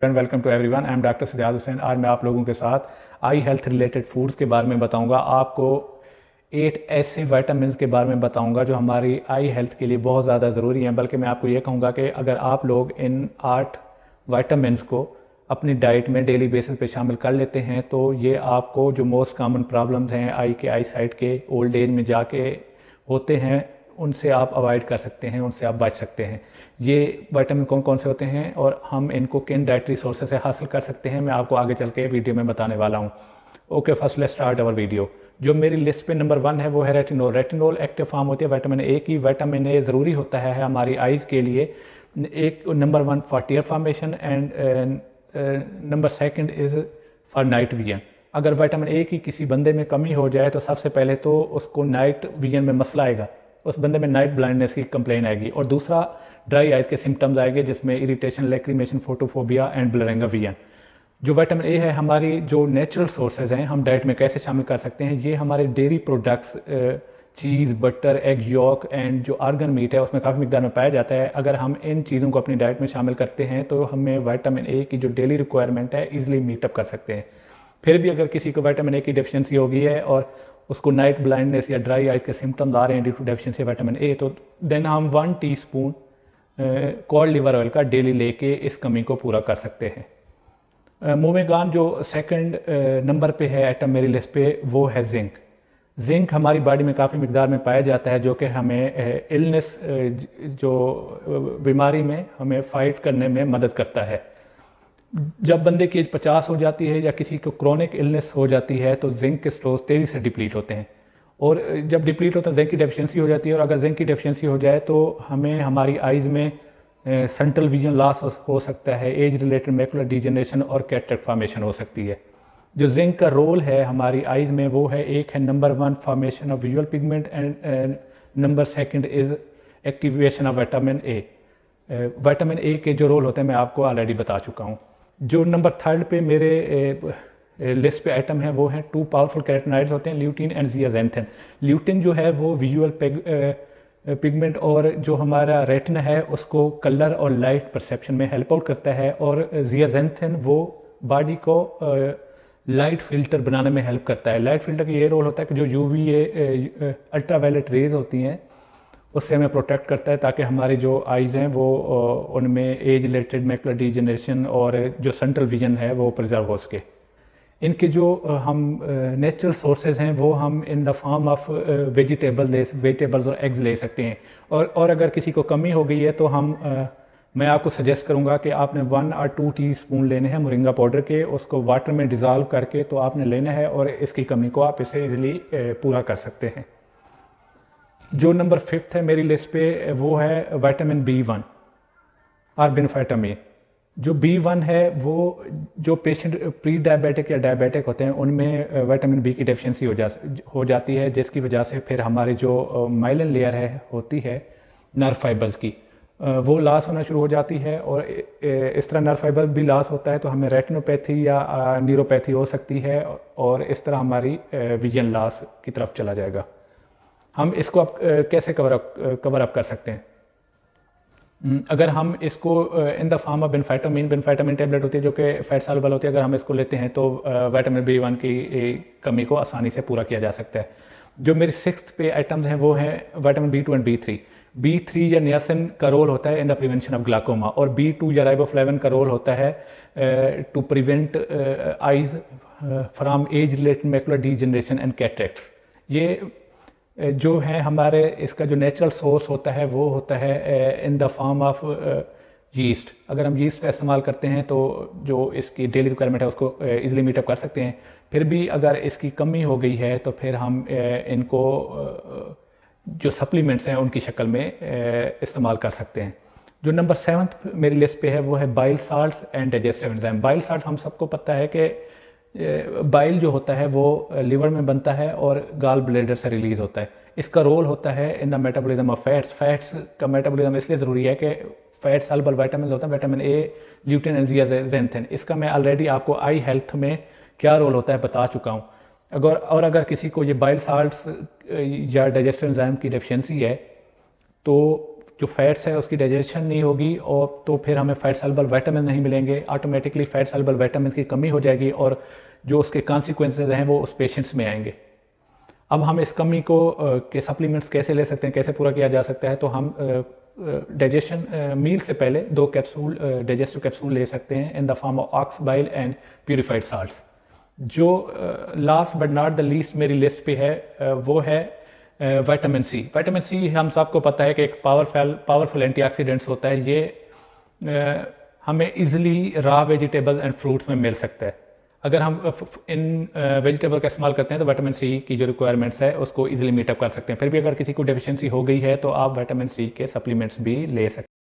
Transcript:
And welcome to everyone. I am doctor Sajjad Hussain. आज मैं आप लोगों के साथ आई हेल्थ रिलेटेड फूड्स के बारे में बताऊंगा। आपको 8 ऐसे विटामिन के बारे में बताऊंगा जो हमारी आई हेल्थ के लिए बहुत ज़्यादा ज़रूरी हैं। बल्कि मैं आपको ये कहूँगा कि अगर आप लोग इन 8 विटामिन को अपनी डाइट में डेली बेसिस पे शामिल कर लेते हैं तो ये आपको जो मोस्ट कॉमन प्रॉब्लम्स हैं आई के, आई साइट के, ओल्ड एज में जाके होते हैं, उनसे आप अवॉइड कर सकते हैं, उनसे आप बच सकते हैं। ये विटामिन कौन कौन से होते हैं और हम इनको किन डाइटरी सोर्सेज से हासिल कर सकते हैं, मैं आपको आगे चल के वीडियो में बताने वाला हूँ। Okay, first let's start our video. जो मेरी लिस्ट पे नंबर 1 है वो है रेटिनोल। रेटिनोल एक्टिव फॉर्म होती है विटामिन ए की। विटामिन ए ज़रूरी होता है हमारी आइज़ के लिए। एक number 1 for tear formation and number 2 is for night vision. अगर विटामिन ए की किसी बंदे में कमी हो जाए तो सबसे पहले तो उसको नाइट विजन में मसला आएगा, उस बंदे में नाइट ब्लाइंडनेस की कंप्लेन आएगी। और दूसरा, ड्राई आइज के सिम्टम्स आएंगे जिसमें irritation, lacrimation, photophobia and blurring of vision. जो विटामिन ए है हमारी जो नेचुरल सोर्सेज हैं, हम डाइट में कैसे शामिल कर सकते हैं। ये हमारे dairy products, cheese, butter, egg York and जो आर्गन मीट है उसमें काफ़ी मिकदार में पाया जाता है। अगर हम इन चीज़ों को अपनी डाइट में शामिल करते हैं तो हमें विटामिन ए की जो डेली रिक्वायरमेंट है ईजिली मीटअप कर सकते हैं। फिर भी अगर किसी को विटामिन ए की डेफिशिएंसी हो गई है और उसको नाइट ब्लाइंडनेस या ड्राई आइज के सिम्टम्स आ रहे हैं due to deficiency vitamin A, तो देन हम 1 टीस्पून कॉड लिवर ऑयल का डेली लेके इस कमी को पूरा कर सकते हैं। मूविंग ऑन, जो सेकंड नंबर पे है आइटम मेरी लिस्ट पे वो है जिंक। जिंक हमारी बॉडी में काफ़ी मिकदार में पाया जाता है जो कि हमें इलनेस, जो बीमारी में हमें फाइट करने में मदद करता है। जब बंदे की एज 50 हो जाती है या किसी को क्रोनिक इलनेस हो जाती है तो जिंक के स्टोर्स तेज़ी से डिप्लीट होते हैं, और जब डिप्लीट होता है जिंक की डेफिशिएंसी हो जाती है। और अगर जिंक की डेफिशिएंसी हो जाए तो हमें हमारी आइज़ में सेंट्रल विजन लॉस हो सकता है, एज रिलेटेड मैकुलर डिजेनरेशन और कैटरेक्ट फॉर्मेशन हो सकती है। जो जिंक का रोल है हमारी आइज़ में वो है, एक है number 1 formation of visual pigment and number 2 is activation of vitamin A. Vitamin A के जो रोल होते हैं मैं आपको ऑलरेडी बता चुका हूँ। जो नंबर 3 पे मेरे लिस्ट पे आइटम है वो है 2 पावरफुल कैरोटीनॉइड्स होते हैं, ल्यूटिन एंड जियाजेंथिन। ल्यूटिन जो है वो विजुअल पिगमेंट और जो हमारा रेटिना है उसको कलर और लाइट परसेप्शन में हेल्प आउट करता है, और जियाजेंथिन वो बॉडी को लाइट फिल्टर बनाने में हेल्प करता है। लाइट फिल्टर का ये रोल होता है कि जो यूवी अल्ट्रावायलेट रेज होती हैं उससे हमें प्रोटेक्ट करता है ताकि हमारी जो आइज़ हैं वो उनमें एज रिलेटेड मैकुलर डिजेनरेशन और जो सेंट्रल विजन है वो प्रिजर्व हो सके। इनके जो हम नेचुरल सोर्सेज हैं वो हम इन द फॉर्म ऑफ वेजिटेबल्स और एग्स ले सकते हैं। और अगर किसी को कमी हो गई है तो मैं आपको सजेस्ट करूंगा कि आपने 1 और 2 टीस्पून लेने हैं मोरिंगा पाउडर के, उसको वाटर में डिज़ोल्व करके तो आपने लेना है और इसकी कमी को आप इसे इजीली पूरा कर सकते हैं। जो नंबर 5 है मेरी लिस्ट पे वो है विटामिन B1 और बेनिफिटामिन। जो B1 है वो जो पेशेंट प्री डायबिटिक या डायबिटिक होते हैं उनमें विटामिन बी की डेफिशिएंसी हो जाती है, जिसकी वजह से फिर हमारी जो माइलिन लेयर होती है नर्व फाइबर्स की, वो लॉस होना शुरू हो जाती है। और इस तरह नर्व फाइबर भी लॉस होता है तो हमें रेटिनोपैथी या न्यूरोपैथी हो सकती है और इस तरह हमारी विजन लॉस की तरफ चला जाएगा। हम इसको अब कैसे कवर अप कर सकते हैं? अगर हम इसको in the form of benfotiamine tablet होती है जो कि फैट सॉल्युबल होती है, अगर हम इसको लेते हैं तो विटामिन B1 की कमी को आसानी से पूरा किया जा सकता है। जो मेरी 6th पे आइटम्स हैं वो है vitamin B2 and B3। B3 या नियासिन का रोल होता है in the prevention of glaucoma, और B2 या राइबोफ्लेविन का रोल होता है to prevent eyes from age related macular degeneration and cataracts. ये जो है हमारे इसका जो नेचुरल सोर्स होता है वो होता है in the form of yeast. अगर हम यीस्ट का इस्तेमाल करते हैं तो जो इसकी डेली रिक्वायरमेंट है उसको इजीली मीटअप कर सकते हैं। फिर भी अगर इसकी कमी हो गई है तो फिर हम इनको जो सप्लीमेंट्स हैं उनकी शक्ल में इस्तेमाल कर सकते हैं। जो नंबर 7 मेरी लिस्ट पे है वो है bile salts and digestive enzyme. Bile salt हम सबको पता है कि बाइल जो होता है वो लिवर में बनता है और गाल ब्लेडर से रिलीज होता है। इसका रोल होता है in the metabolism of fats. Fats का मेटाबॉलिज्म इसलिए ज़रूरी है कि फैट सॉल्युबल विटामिन होता है, विटामिन ए, ल्यूटिन एंड जियाजेंथिन। इसका मैं ऑलरेडी आपको आई हेल्थ में क्या रोल होता है बता चुका हूँ। अगर किसी को ये बाइल साल्ट्स या डाइजेस्टिव एंजाइम की डेफिशिएंसी है तो जो फैट्स है उसकी डाइजेशन नहीं होगी, और तो फिर हमें फैट सॉल्युबल विटामिन नहीं मिलेंगे, ऑटोमेटिकली फैट सॉल्युबल विटामिन की कमी हो जाएगी और जो उसके कॉन्सिक्वेंसेज हैं वो उस पेशेंट्स में आएंगे। अब हम इस कमी को के सप्लीमेंट्स कैसे ले सकते हैं, कैसे पूरा किया जा सकता है? तो हम डाइजेशन मील से पहले 2 कैप्सूल डाइजेस्टिव कैप्सूल ले सकते हैं in the form of ox bile and purified salts. जो last but not the least मेरी लिस्ट पे है वो है विटामिन सी। विटामिन सी हम सबको पता है कि एक पावरफुल एंटीऑक्सीडेंट्स होता है। ये हमें easily raw vegetable and fruits में मिल सकता है। अगर हम इन वेजिटेबल का इस्तेमाल करते हैं तो विटामिन सी की जो रिक्वायरमेंट्स है उसको इजीली मीटअप कर सकते हैं। फिर भी अगर किसी को डेफिशिएंसी हो गई है तो आप विटामिन सी के सप्लीमेंट्स भी ले सकते हैं।